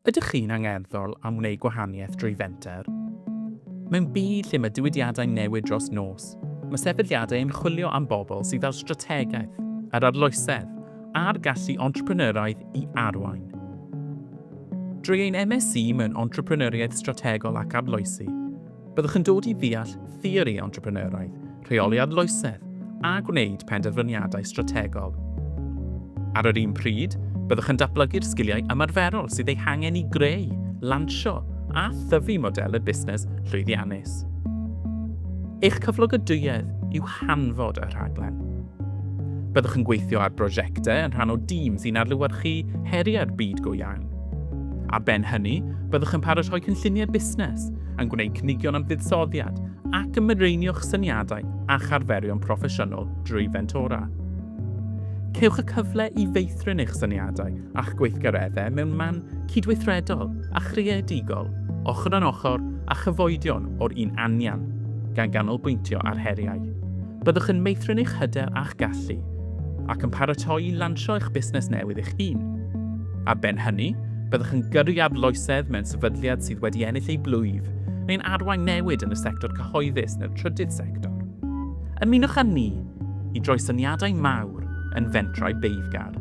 Ydych chi'n angerddol am wneud gwahaniaeth drwy fenter? Mewn byd lle mae diwydiadau'n newid dros nos, mae sefydliadau yn chwilio am bobl sydd â'r strategaeth, yr arloesedd, a'r gallu entrepreneuraidd i arwain. Drwy ein MSc mewn Entrepreneuriaeth Strategol ac Arloesi, byddwch yn dod i ddeall theori entrepreneuraidd, rheoli arloesedd a gwneud penderfyniadau strategol. Ar yr un pryd, byddwch yn datblygu'r sgiliau ymarferol sydd eu hangen i greu, lansio a thyfu model y busnes llwyddiannus. Eich cyflogadwyedd yw hanfod y rhaglen. Byddwch yn gweithio ar brosiectau yn rhan o dîm sy'n adlewyrchu heriau'r byd go iawn. Ar ben hynny, byddwch yn paratoi cynlluniau busnes, yn gwneud cynigion am fuddsoddiad ac yn mireinio'ch syniadau a charferion proffesiynol drwy fentora. Cewch y cyfle i feithrin eich syniadau a'ch gweithgareddau mewn man cydweithredol a chreadigol, ochr yn ochr a chyfoedion o'r un anian, gan ganolbwyntio ar heriau. Byddwch yn meithrin eich hyder a'ch gallu, ac yn paratoi i lansio eich busnes newydd eich hun. Ar ben hynny, byddwch yn gyrru arloesedd mewn sefydliad sydd wedi ennill ei blwyf, neu'n arwain newid yn y sector cyhoeddus neu'r trydydd sector. Ymunwch â ni i droi syniadau mawr yn fentrau beiddgar.